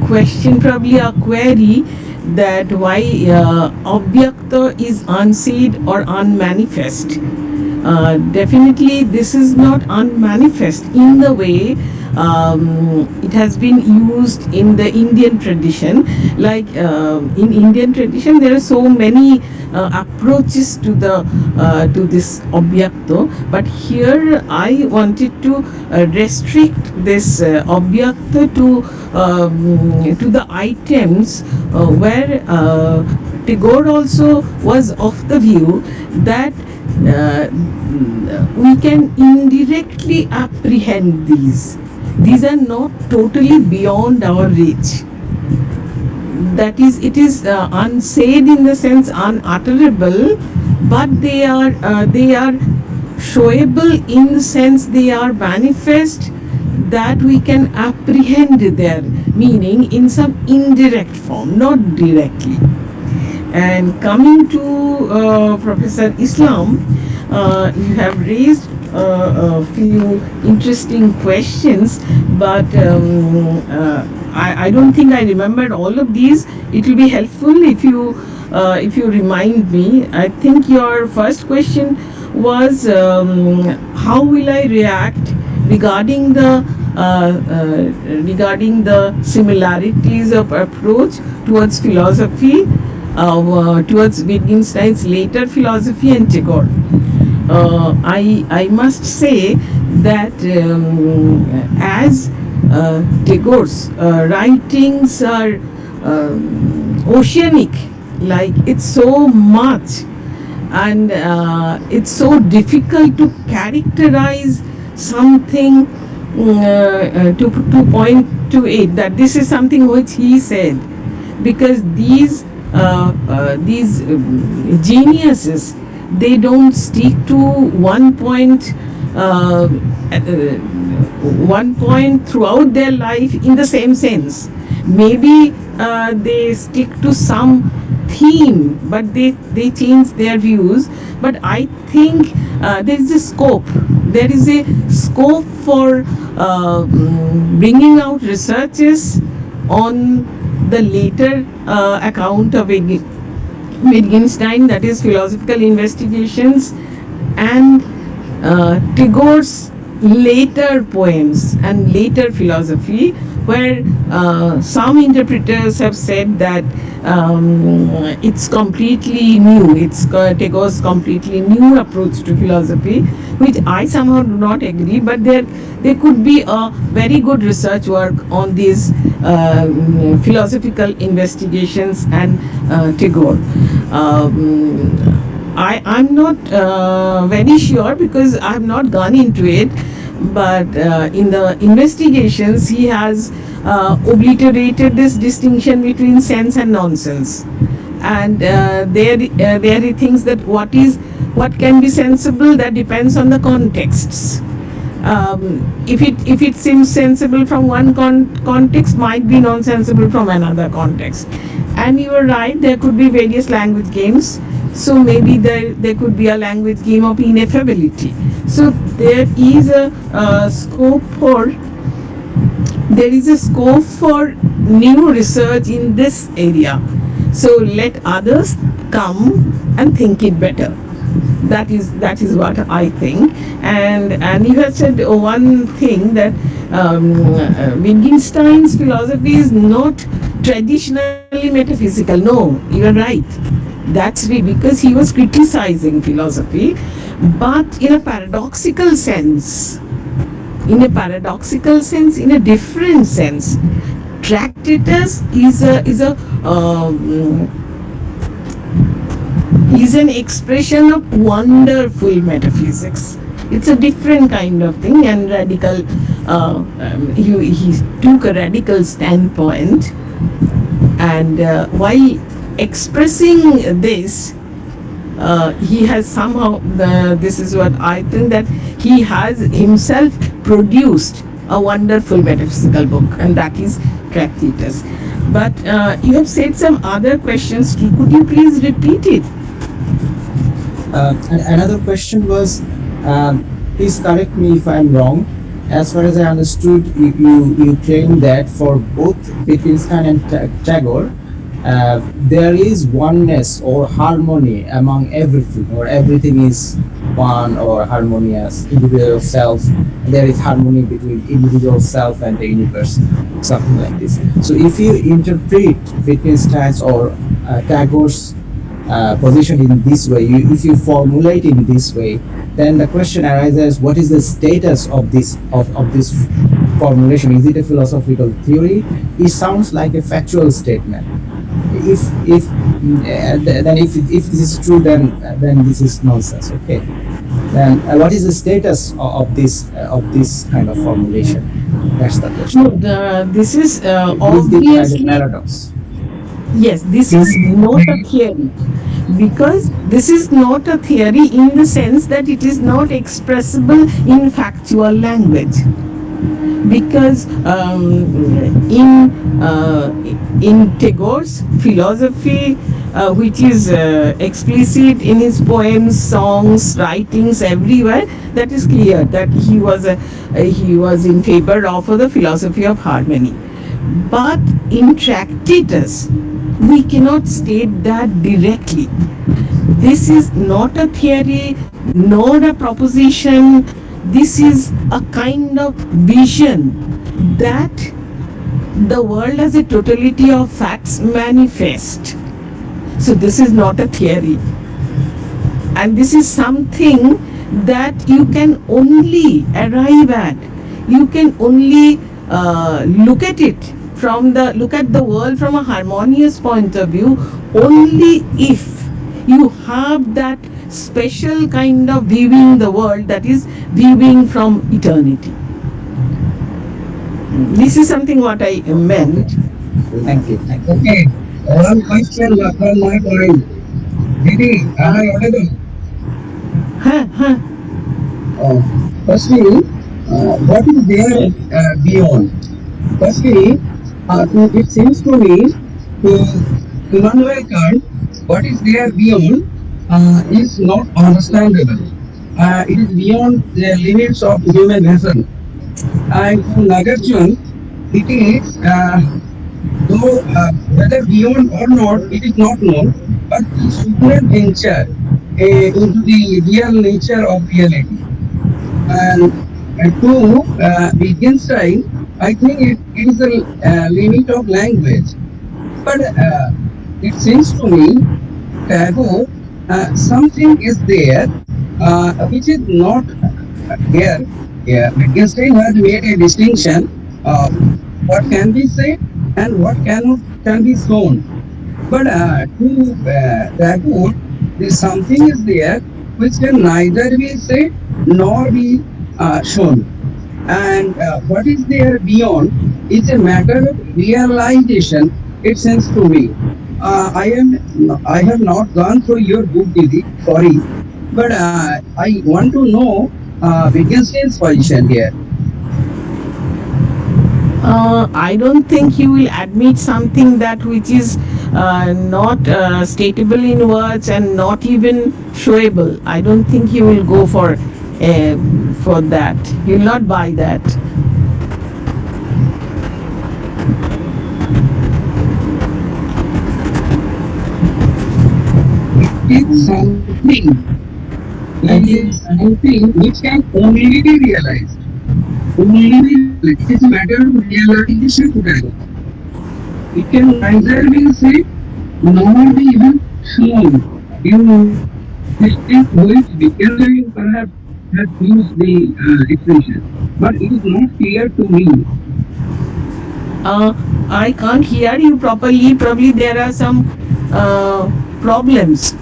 question, probably a query, that why Avyakta is unsaid or unmanifest. Definitely, this is not unmanifest in the way it has been used in the Indian tradition. Like in Indian tradition, there are so many approaches to this Avyakta, but here I wanted to restrict this Avyakta to the items where Tagore also was of the view that uh, we can indirectly apprehend these. These are not totally beyond our reach. That is, it is unsaid in the sense unutterable, but they are showable in the sense they are manifest, that we can apprehend their meaning in some indirect form, not directly. And coming to Professor Islam, you have raised a few interesting questions, but I don't think I remembered all of these. It will be helpful if you remind me. I think your first question was how will I react regarding the regarding the similarities of approach towards philosophy, towards Wittgenstein's later philosophy and Tagore. I must say that as Tagore's writings are oceanic, like it's so much, and it's so difficult to characterize something to point to it that this is something which he said, because these geniuses, they don't stick to uh, one point throughout their life in the same sense. Maybe they stick to some theme, but they change their views. But I think there is a scope. There is a scope for bringing out researches on the later account of Wittgenstein, that is philosophical investigations, and Tagore's later poems and later philosophy, where some interpreters have said that it's completely new. It's Tagore's completely new approach to philosophy, which I somehow do not agree. But there could be a very good research work on these philosophical investigations and Tagore. I'm not very sure because I have not gone into it, but in the investigations he has obliterated this distinction between sense and nonsense, and there he thinks that what can be sensible, that depends on the contexts. If it seems sensible from one context, might be nonsensible from another context. And you are right, there could be various language games. So maybe there could be a language game of ineffability. So there is a scope for new research in this area. So let others come and think it better. That is what I think. And you have said one thing, that Wittgenstein's philosophy is not traditionally metaphysical. No, you are right. That's because he was criticizing philosophy, but in a paradoxical sense. In a different sense. Tractatus is an expression of wonderful metaphysics. It's a different kind of thing, and radical. He took a radical standpoint, and while expressing this, he has somehow, this is what I think, that he has himself produced a wonderful metaphysical book, and that is Tractatus. But you have said some other questions. Could you please repeat it? And another question was, please correct me if I'm wrong. As far as I understood, you claim that for both Wittgenstein and Tagore, there is oneness or harmony among everything, or everything is one or harmonious, individual self. There is harmony between individual self and the universe, something like this. So, if you interpret Wittgenstein's or Tagore's position in this way, if you formulate in this way, then the question arises: what is the status of this formulation? Is it a philosophical theory? It sounds like a factual statement. If this is true, then this is nonsense. Okay. Then what is the status of this kind of formulation? That's the question. No, this is Is it kind of obviously, paradox? yes, this is not a theory, because this is not a theory in the sense that it is not expressible in factual language. Because in Tagore's philosophy, which is explicit in his poems, songs, writings, everywhere, that is clear that he was in favor of the philosophy of harmony. But in Tractatus, we cannot state that directly. This is not a theory, nor a proposition. This is a kind of vision that the world as a totality of facts manifest. So this is not a theory, and this is something that you can only arrive at. You can only look at it look at the world from a harmonious point of view only if you have that special kind of viewing the world, that is viewing from eternity. This is something what I meant. Thank you. Thank you. Okay, one question from my point. Didi, am I audible? Huh. Firstly, what is there beyond? Firstly, it seems to me, to Immanuel Kant, what is there beyond is not understandable. It is beyond the limits of human reason. And to Nagarjun, it is, though whether beyond or not, it is not known, but it should not venture into the real nature of reality. And to Wittgenstein, I think it is a limit of language. But it seems to me, Tagore, something is there which is not here. Yeah, Wittgenstein has made a distinction of what can be said and what can be shown. But to Tagore, this something is there which can neither be said nor be shown. And what is there beyond is a matter of realization, it seems to me. I have not gone through your book, Didi, sorry, but I want to know Wittgenstein's position here. I don't think you will admit something that which is not stateable in words and not even showable. I don't think you will go for that. You will not buy that. It's something, it is something which can only be realized. Only be realized. It is a matter of realization together. It can neither be said nor be even shown. You think with Wittgenstein perhaps has used the expression, but it is not clear to me. I can't hear you properly. Probably there are some problems.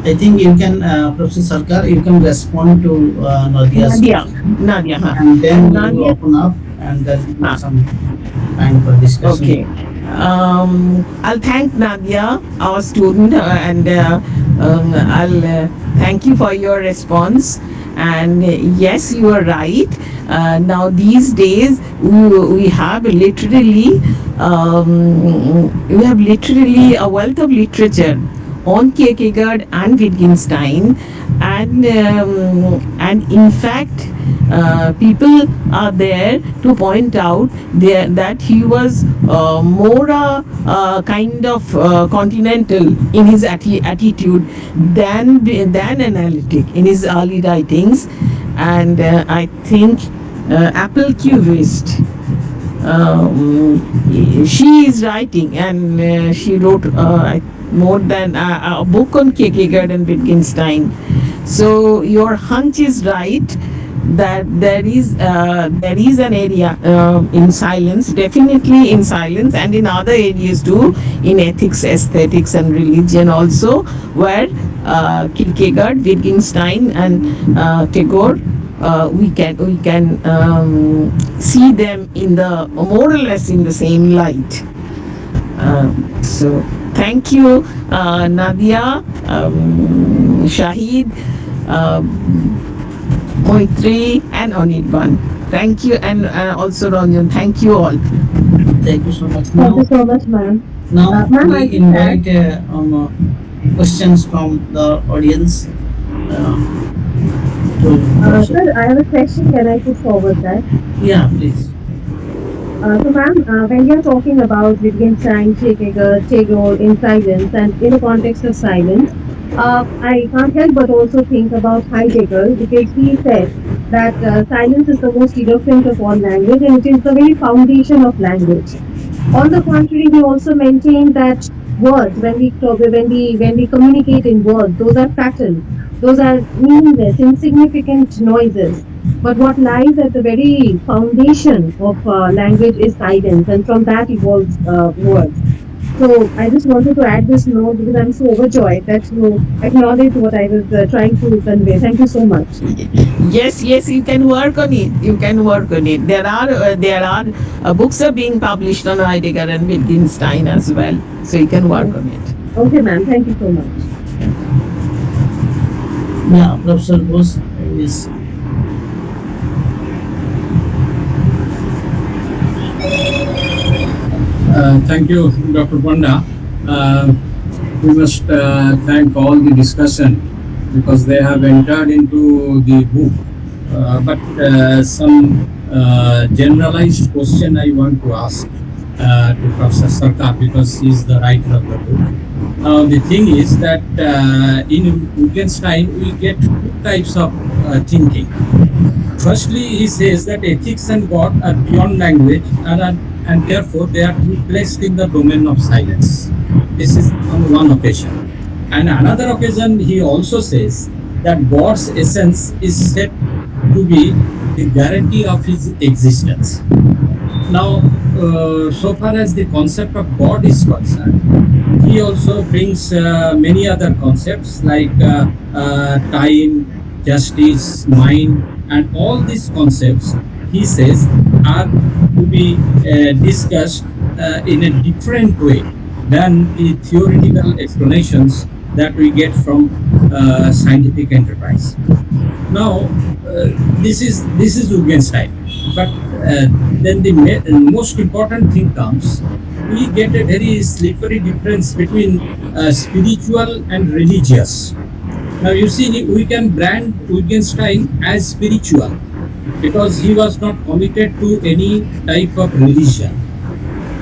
I think you can, Professor Sarkar, you can respond to Nadia's question, Nadia, huh? and then we will Nadia, open up and then huh. some time for discussion. Okay. I'll thank Nadia, our student, and I'll thank you for your response. And yes, you are right. Now these days we have literally a wealth of literature on Kierkegaard and Wittgenstein, and in fact, people are there to point out there that he was more kind of continental in his attitude than analytic in his early writings. And I think Apple Cubist, she is writing, and she wrote more than a book on Kierkegaard and Wittgenstein. So your hunch is right that there is an area in silence, definitely in silence, and in other areas too, in ethics, aesthetics, and religion also, where Kierkegaard, Wittgenstein, and Tagore, we can see them in the more or less in the same light. So thank you, Nadia, Shahid, Moitri, and Onirban. Thank you, and also Ranjan. Thank you all. Thank you so much. Thank you so much, ma'am. Now Ma'am, I we just had, invite questions from the audience to Professor. sir, I have a question. Can I put forward that? Yeah, please. So, ma'am, when we are talking about Wittgenstein, Kierkegaard, Tagore in silence and in the context of silence, I can't help but also think about Heidegger because he said that silence is the most eloquent of all language and it is the very foundation of language. On the contrary, we also maintain that words, when we talk, when we communicate in words, those are patterns, those are meaningless, insignificant noises. But what lies at the very foundation of language is silence, and from that evolves words. So I just wanted to add this note because I'm so overjoyed that you acknowledge what I was trying to convey. Thank you so much. Yes, yes, you can work on it. You can work on it. There are books are being published on Heidegger and Wittgenstein as well, so you can work on it. Okay, ma'am. Thank you so much. Yeah, Professor Bose is. Thank you, Dr. Panda. Uh, we must thank all the discussion because they have entered into the book. But some generalized question I want to ask to Professor Sarkar because he is the writer of the book. Now, the thing is that in Wittgenstein, we get two types of thinking. Firstly, he says that ethics and God are beyond language and therefore they are to be placed in the domain of silence. This is on one occasion. And another occasion, he also says that God's essence is said to be the guarantee of his existence. Now, so far as the concept of God is concerned, he also brings many other concepts like time, justice, mind, and all these concepts, he says, are to be discussed in a different way than the theoretical explanations that we get from scientific enterprise. Now, this is Wittgenstein, but then the most important thing comes. We get a very slippery difference between spiritual and religious. Now you see, we can brand Wittgenstein as spiritual because he was not committed to any type of religion.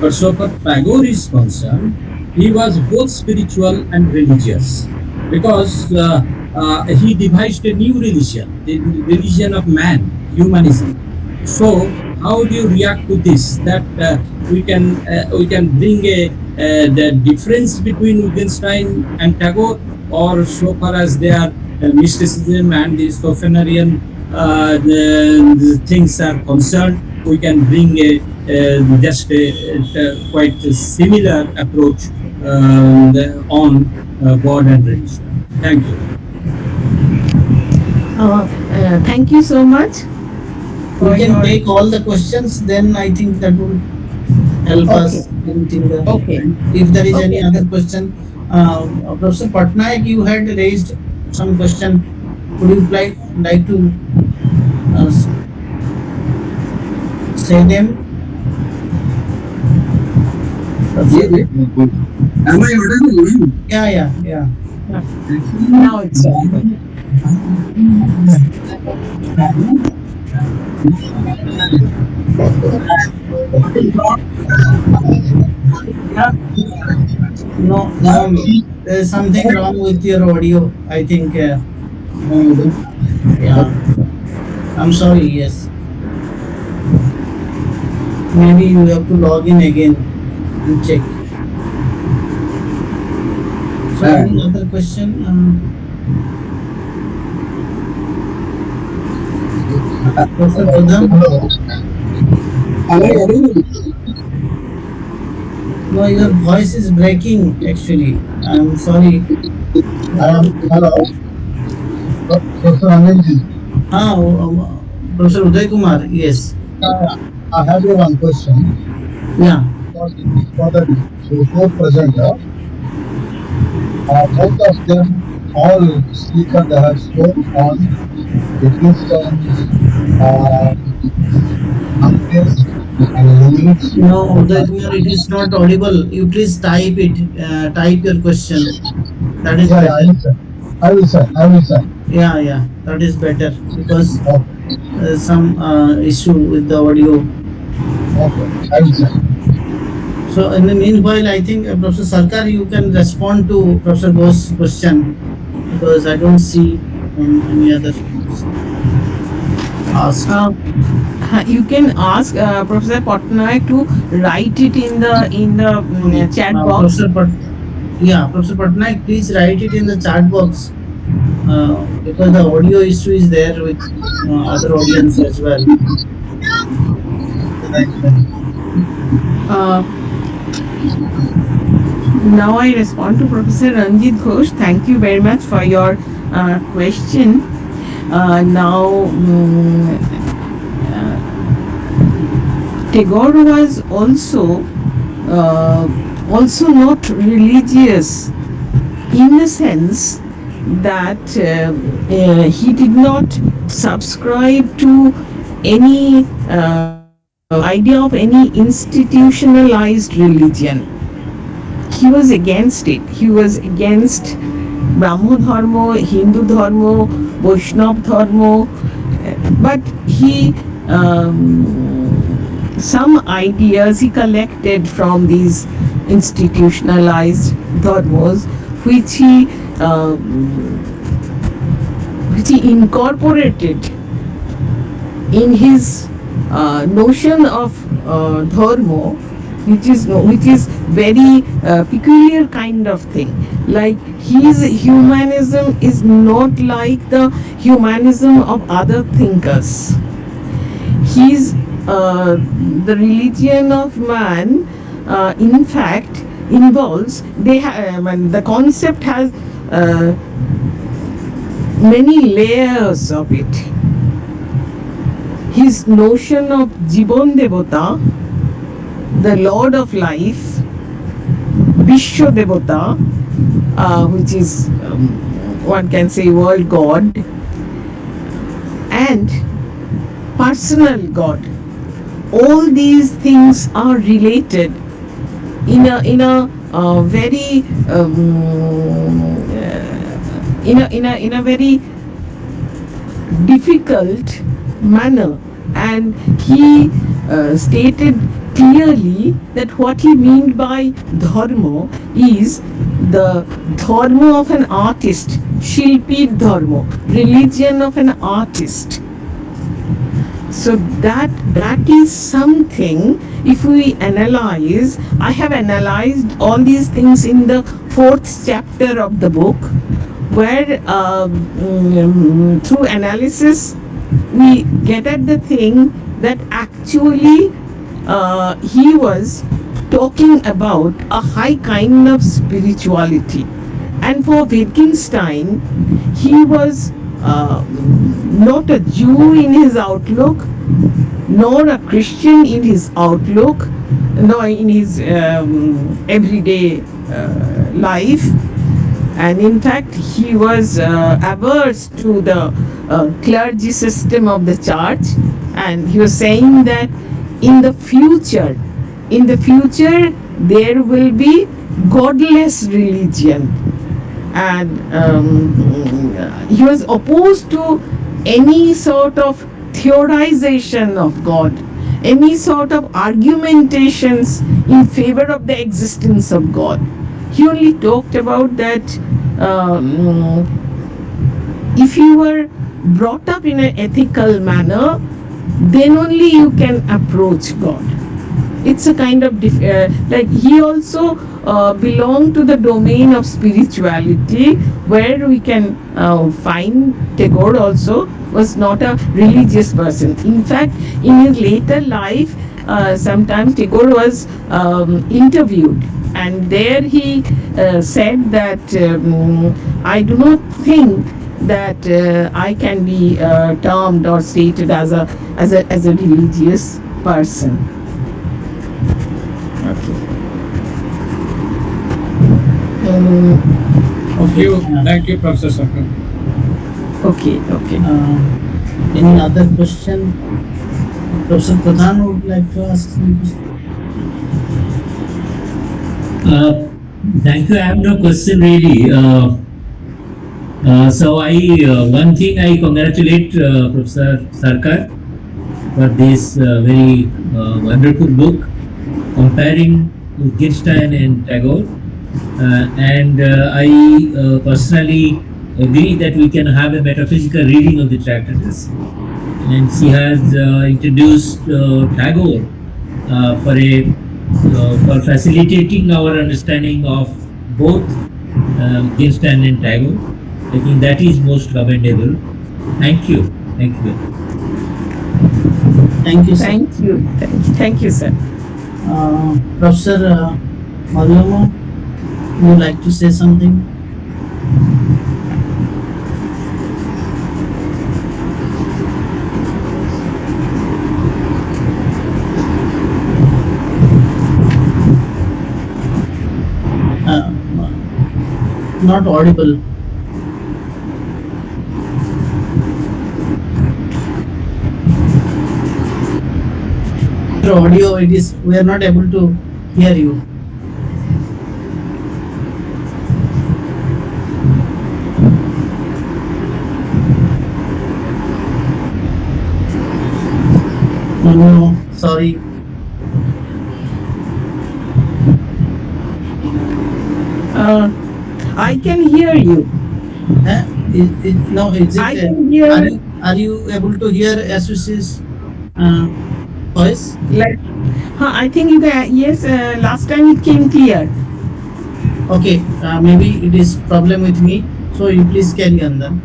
But so far Tagore is concerned, he was both spiritual and religious because he devised a new religion, the religion of man, humanism. So how do you react to this? That we can bring the difference between Wittgenstein and Tagore, or so far as their mysticism and the Sophenarian the things are concerned, we can bring just a quite a similar approach on God and religion. Thank you. Thank you so much. We can take all the questions, then I think that will help us in the. Okay. If there is any other question, Professor Patnaik, you had raised some question. Would you like to say them? Yes, yes. Am I audible? Yeah. Now it's okay. Yeah. No, no, there's something wrong with your audio. I think, yeah. I'm sorry. Yes, maybe you have to log in again and check. So, any other question, Professor Pradham? Hello. Am I audible? No, your voice is breaking. Actually, I'm sorry. Hello. Professor Anilji. Ah, Professor Uday Kumar. Yes. I have one question Yeah. for the co-presenter. Both of them, all speakers, they have spoke on Wittgenstein's uh, unrest and limits No, of Uday Kumar, it is not audible. You please type it. Type your question. That is yeah, yeah, better. I will say, I will say. Yeah, yeah. That is better because Okay, some issue with the audio. okay, I will say. So in the meanwhile, I think Professor Sarkar, you can respond to Professor Ghosh's question because I don't see any other asked. Uh, you can ask Professor Patnaik to write it in the chat box. Yeah, Professor Patnaik, please write it in the chat box because the audio issue is there with other audience as well. Thank you. Uh, Now I respond to Professor Ranjit Ghosh. Thank you very much for your question. Now, Tagore was also not religious in the sense that he did not subscribe to any idea of any institutionalized religion. He was against it. He was against Brahmo Dharma, Hindu Dharma, Vaishnav Dharma, but he some ideas he collected from these institutionalized dharmas, which he incorporated in his notion of dharma, which is very peculiar kind of thing. Like his humanism is not like the humanism of other thinkers. His the religion of man, in fact, involves the concept has many layers of it. His notion of Jibon Devata, the Lord of Life, Vishwa Devata, which is one can say world God, and personal God. All these things are related in a very in a very difficult manner, and he stated clearly that what he meant by dharma is the dharma of an artist, shilpi dharma, religion of an artist. So that is something. If we analyze, I have analyzed all these things in the 4th chapter of the book, where through analysis we get at the thing that actually he was talking about a high kind of spirituality. And for Wittgenstein, he was not a Jew in his outlook, nor a Christian in his outlook, nor in his everyday life. And in fact, he was averse to the clergy system of the church, and he was saying that in the future, there will be godless religion, and he was opposed to any sort of theorization of God, any sort of argumentations in favor of the existence of God. He only talked about that if you were brought up in an ethical manner, then only you can approach God. It's a kind of like he also belonged to the domain of spirituality, where we can find Tagore also was not a religious person. In fact, in his later life, sometimes Tagore was interviewed, and there he said that I do not think that I can be termed or stated as a religious person. Okay. Okay. Thank you, Professor Sakar. Okay. Okay. Any other question? Professor Pradhan would like to ask some question. Thank you. I have no question really. So one thing I congratulate Professor Sarkar for this very wonderful book comparing Wittgenstein and Tagore. And I personally agree that we can have a metaphysical reading of the Tractatus. And she has introduced Tagore for facilitating our understanding of both Wittgenstein and Tagore. I think that is most commendable. Thank you. Thank you. Thank you, sir. Thank you. Thank you, sir. Professor Madhurama, would you like to say something? Not audible. Your audio, it is, we are not able to hear you. No, sorry. I can hear you. No, is it? I can hear. Are you able to hear SUC's voice? Like, I think you can. Yes. Last time it came clear. Okay, maybe it is problem with me. So you please carry on then.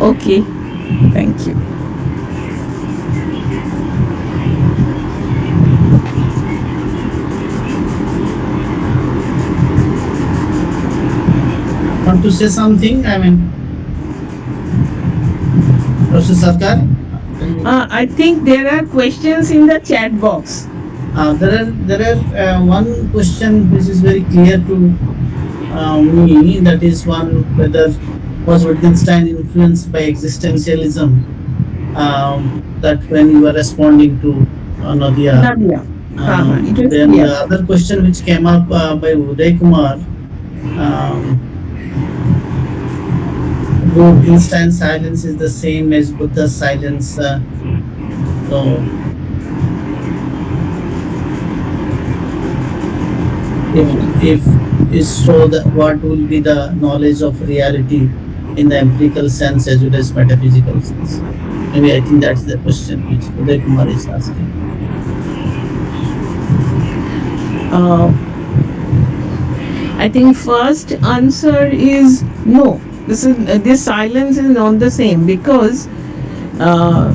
Okay. Thank you. Want to say something? I mean, Professor Sarkar? I think there are questions in the chat box. There are one question which is very clear to me. That is one, whether was Wittgenstein influenced by existentialism? That when you were responding to Nadia. Nadia. Then the other question which came up by Uday Kumar, Wittgenstein's silence is the same as Buddha's silence. So if is so, that what will be the knowledge of reality in the empirical sense as well as metaphysical sense? Maybe I think that's the question which Uday Kumar is asking. I think first answer is no. This silence is not the same, because for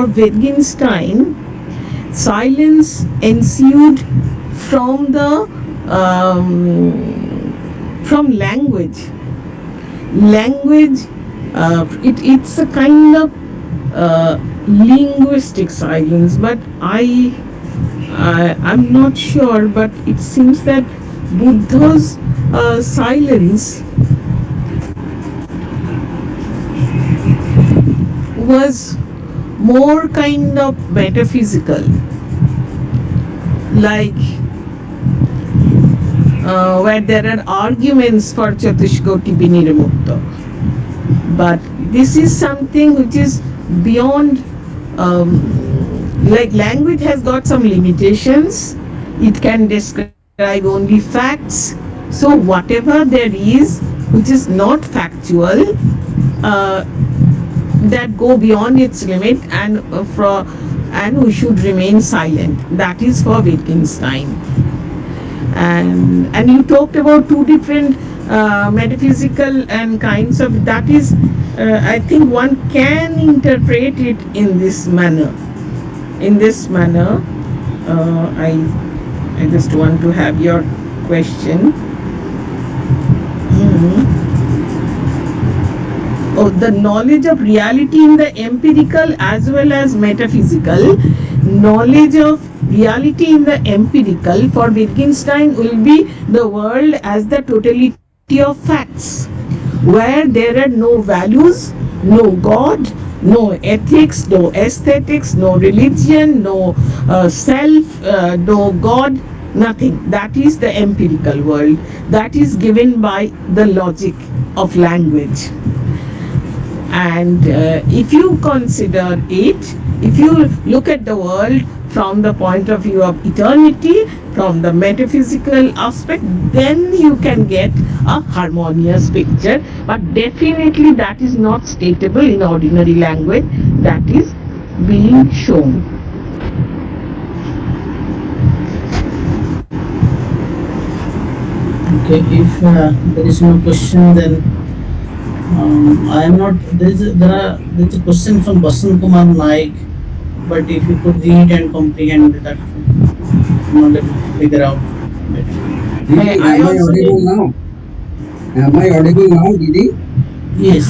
Wittgenstein, silence ensued from the from language. Language It's a kind of linguistic silence, but I'm not sure, but it seems that Buddha's silence was more kind of metaphysical, like where there are arguments for Chatushkoti Vinirmukta. But this is something which is beyond, like language has got some limitations. It can describe only facts. So whatever there is which is not factual, uh, that go beyond its limit, and we should remain silent. That is for Wittgenstein. And you talked about two different metaphysical and kinds of, that is, I think one can interpret it in this manner. I just want to have your question. Oh, the knowledge of reality in the empirical as well as metaphysical. Knowledge of reality in the empirical for Wittgenstein will be the world as the totality of facts, where there are no values, no God, no ethics, no aesthetics, no religion, no self, no God, nothing. That is the empirical world. That is given by the logic of language. And if you consider it, if you look at the world from the point of view of eternity, from the metaphysical aspect, then you can get a harmonious picture. But definitely that is not stateable in ordinary language. That is being shown. Okay, if there is no question, then I am not. There is a question from Basan Kumar Naik, but if you could read and comprehend that, I'm not able to figure out better. Didi, I am I also audible did. now? Am I audible now, Didi? Yes.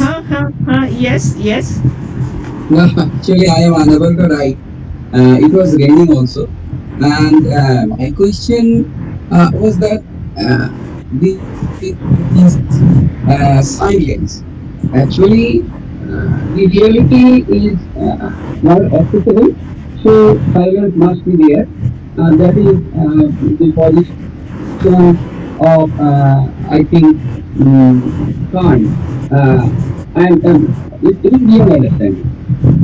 Yes, yes. No, actually, I am unable to write. It was raining also. And my question was that this silence, actually, the reality is not accessible, so silence must be there. That is the position of, I think, Kant. Uh, and it is beyond understanding.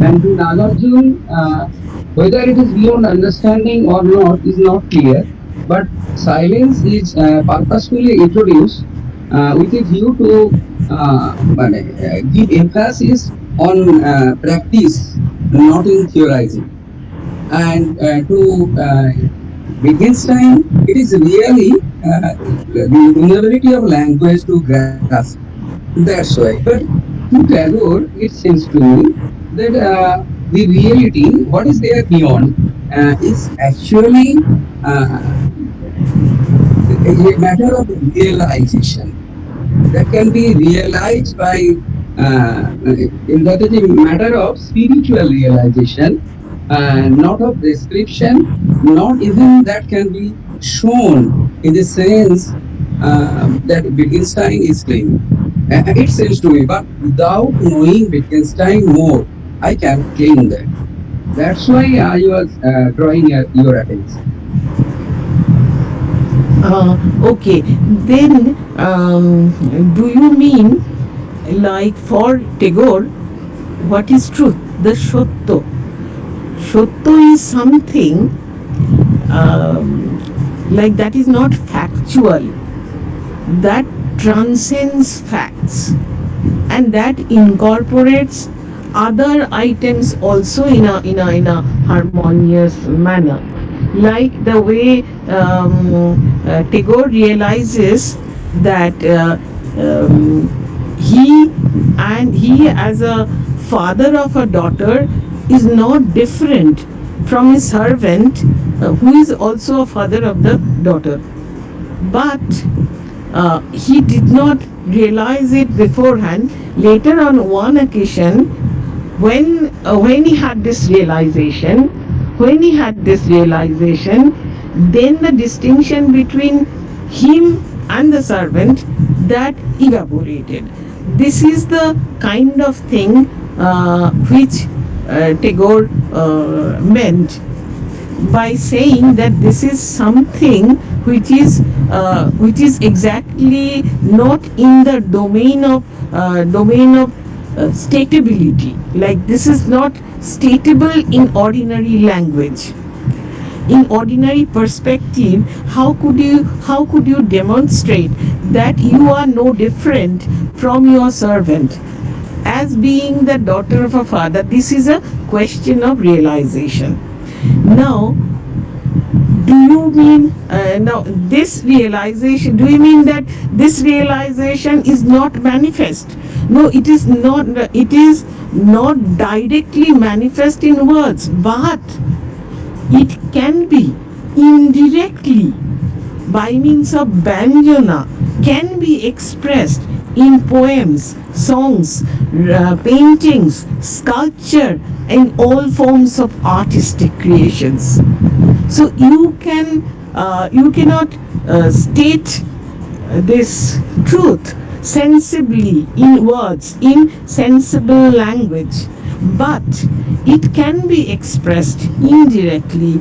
And to Nagarjun, whether it is beyond understanding or not is not clear, but silence is purposefully introduced with a view to give emphasis on practice, not in theorizing. And to Wittgenstein, it is really the inability of language to grasp. That's why. But to Tagore, it seems to me that the reality, what is there beyond, is actually a matter of realization that can be realized by, that is a matter of spiritual realization, not of description, not even that can be shown in the sense that Wittgenstein is claiming. It seems to me, but without knowing Wittgenstein more, I cannot claim that. That's why I was drawing your attention. Okay, then do you mean, like for Tagore, what is truth? The Shotto. Shotto is something like that is not factual, that transcends facts, and that incorporates other items also in a harmonious manner, like the way Tagore realizes that he as a father of a daughter is not different from his servant, who is also a father of the daughter. But He did not realize it beforehand. Later, on one occasion, when he had this realization, then the distinction between him and the servant, that evaporated. This is the kind of thing which Tagore meant by saying that this is something which is exactly not in the domain of statability. Like, this is not statable in ordinary language. In ordinary perspective, how could you demonstrate that you are no different from your servant as being the daughter of a father? This is a question of realization. Now, do you mean now this realization, do you mean that this realization is not manifest? No, it is not. It is not directly manifest in words, but it can be indirectly by means of banjana, can be expressed in poems, songs, paintings, sculpture, and all forms of artistic creations. So you cannot state this truth sensibly in words, in sensible language, but it can be expressed indirectly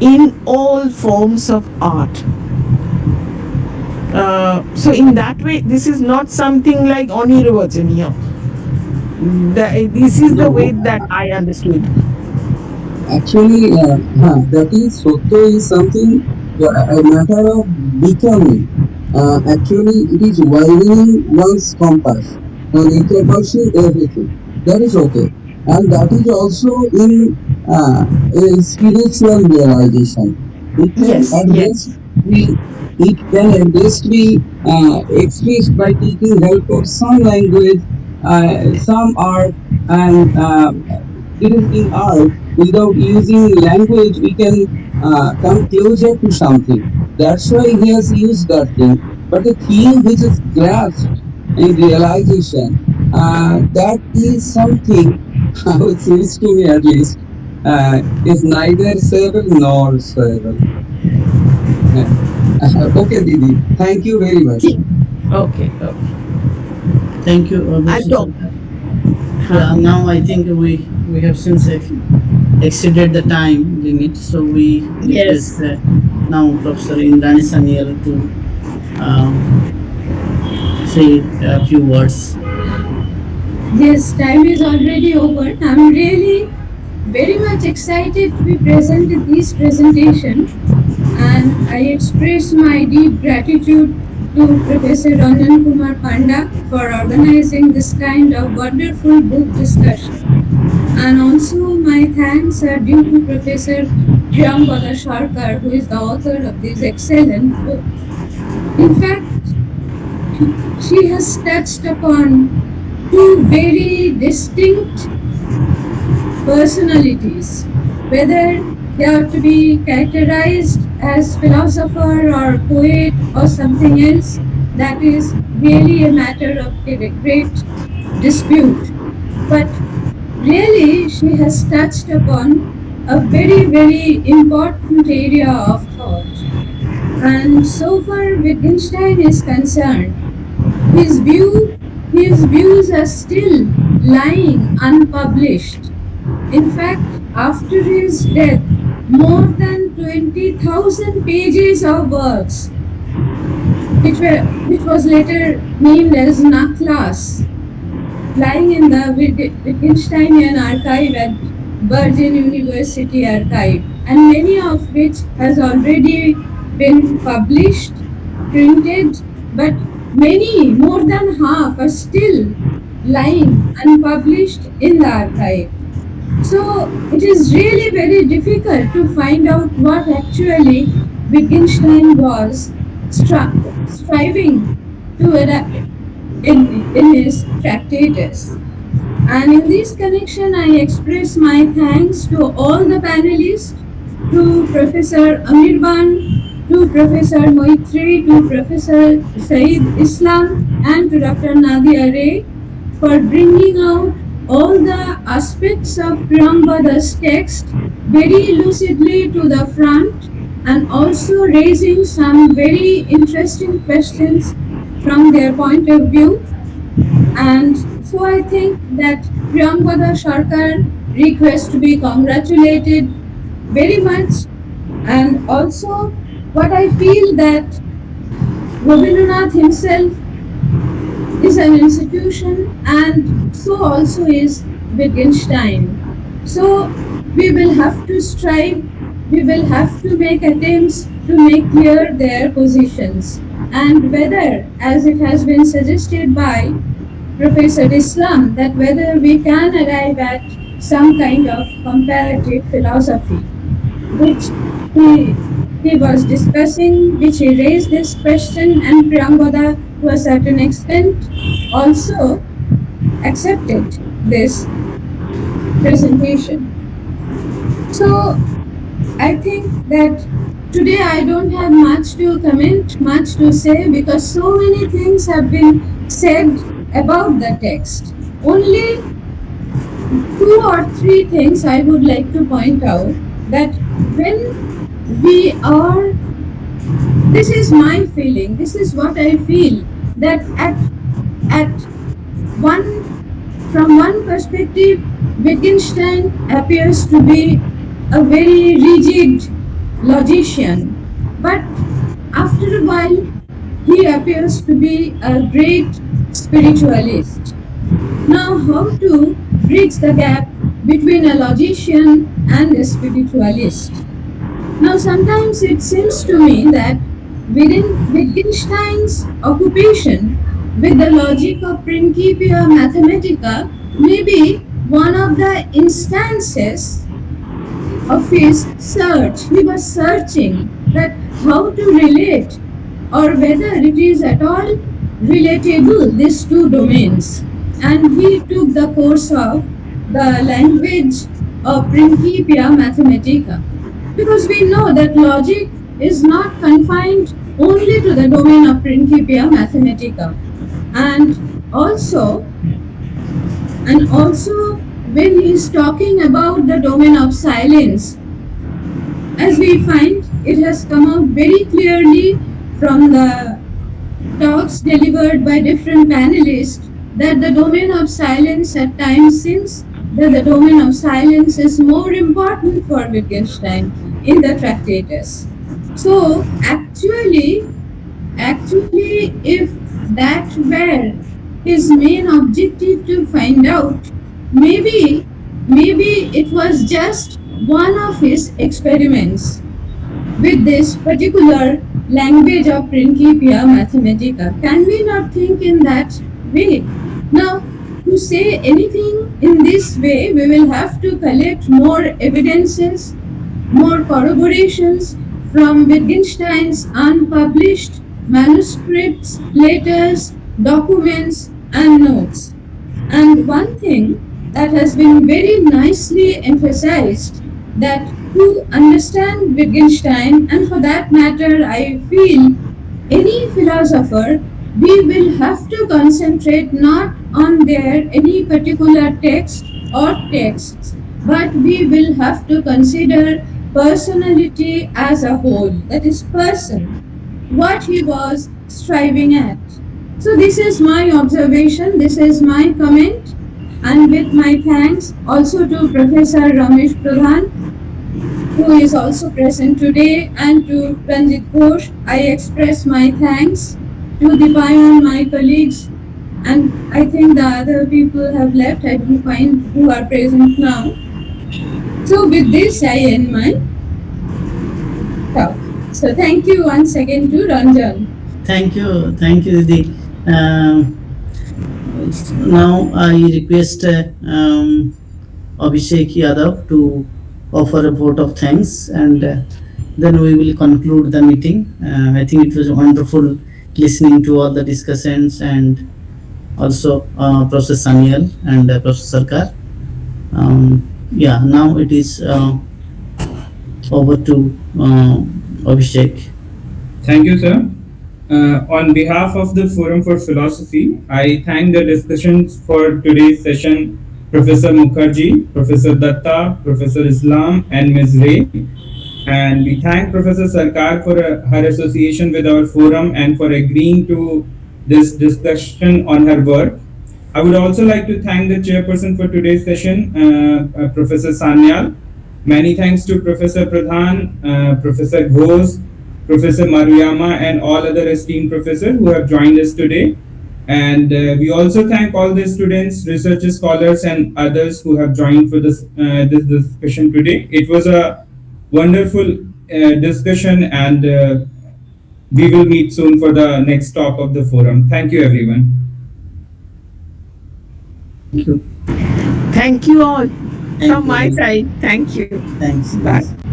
in all forms of art. So in that way, this is not something like onirvachaniya. This is the way No, that I understood. actually, that is Sotto is something, a matter of becoming. Actually, it is widening one's compass and encompassing everything. That is okay. And that is also in a spiritual realization. It can Yes, at best yes, be, it can at best be expressed by taking help of some language, some art, and it is in art. Without using language, we can come closer to something. That's why he has used that thing. But the thing which is grasped in realization, that is something, it seems to me at least, is neither sayable nor sayable. Yeah. Okay, Didi. Thank you very much. okay, okay. Thank you, And Professor talk. Sarkar. Huh. Yeah, now I think we have since exceeded the time limit, so we request Yes. now Professor Indrani Sanyal to um, say a few words. Yes, time is already over. I'm really very much excited to be present at this presentation, and I express my deep gratitude to Professor Ranjan Kumar Panda for organizing this kind of wonderful book discussion. And also my thanks are due to Professor Priyanka Sharkar, who is the author of this excellent book. In fact, she has touched upon two very distinct personalities, whether they are to be characterized as philosopher or poet or something else, that is really a matter of great dispute. But really, she has touched upon a very, very important area of thought. And so far Wittgenstein is concerned, his view his views are still lying unpublished. In fact, after his death, more than 20,000 pages of works, which was later named as Naklas, lying in the Wittgensteinian archive at Virgin University Archive, and many of which has already been published, printed, but many, more than half, are still lying unpublished in the archive. So it is really very difficult to find out what actually Wittgenstein was striving to in his tractatus. And in this connection, I express my thanks to all the panelists, to Professor Anirban to Professor Moitri, to Professor Saeed Islam, and to Dr. Nadia Ray for bringing out all the aspects of Priyambada's text very lucidly to the front and also raising some very interesting questions from their point of view. And so I think that Priyambada Sarkar requests to be congratulated very much. And also, what I feel that Rabindranath himself is an institution, and so also is Wittgenstein. So we will have to strive, we will have to make attempts to make clear their positions. And whether, as it has been suggested by Professor Islam, that whether we can arrive at some kind of comparative philosophy, which he, he was discussing, which he raised this question, and Priyambada to a certain extent also accepted this presentation. So I think that today I don't have much to comment, much to say, because so many things have been said about the text. Only two or three things I would like to point out, that when we are, this is my feeling, this is what I feel, that at one, from one perspective, Wittgenstein appears to be a very rigid logician, but after a while he appears to be a great spiritualist. Now, how to bridge the gap between a logician and a spiritualist? Now, sometimes it seems to me that within Wittgenstein's occupation with the logic of Principia Mathematica may be one of the instances of his search. He was searching that how to relate, or whether it is at all relatable, these two domains. And he took the course of the language of Principia Mathematica. Because we know that logic is not confined only to the domain of Principia Mathematica. And also, and also, when he is talking about the domain of silence, as we find, it has come out very clearly from the talks delivered by different panelists, that the domain of silence at times seems that the domain of silence is more important for Wittgenstein in the Tractatus. So actually, if that were his main objective to find out, maybe maybe it was just one of his experiments with this particular language of Principia Mathematica. Can we not think in that way? Now, to say anything in this way, we will have to collect more evidences, more corroborations from Wittgenstein's unpublished manuscripts, letters, documents, and notes. And one thing that has been very nicely emphasized, that to understand Wittgenstein, and for that matter, I feel any philosopher, we will have to concentrate not on their any particular text or texts, but we will have to consider personality as a whole, that is, person, what he was striving at. So, this is my observation, this is my comment, and with my thanks also to Professor Ramesh Pradhan, who is also present today, and to Ranjit Ghosh, I express my thanks to Dipayan, my colleagues, and I think the other people have left, I don't find who are present now. So, with this, I end my talk. So, thank you once again to Ranjan. Thank you, Didi. Now I request Abhishek Yadav to offer a vote of thanks, and then we will conclude the meeting. I think it was wonderful listening to all the discussions, and also Professor Saniel and Professor Sarkar. Yeah, now it is over to Abhishek. Thank you, sir. On behalf of the Forum for Philosophy, I thank the discussions for today's session, Professor Mukherjee, Professor Datta, Professor Islam, and Ms. Ray. And we thank Professor Sarkar for her association with our forum and for agreeing to this discussion on her work. I would also like to thank the chairperson for today's session, Professor Sanyal. Many thanks to Professor Pradhan, Professor Ghosh, Professor Maruyama, and all other esteemed professors who have joined us today. And we also thank all the students, researchers, scholars, and others who have joined for this discussion today. It was a wonderful discussion, and we will meet soon for the next talk of the forum. Thank you, everyone. Thank you. Thank you all Thank from you my very much. side. Thank you. Thanks. Bye. Thanks.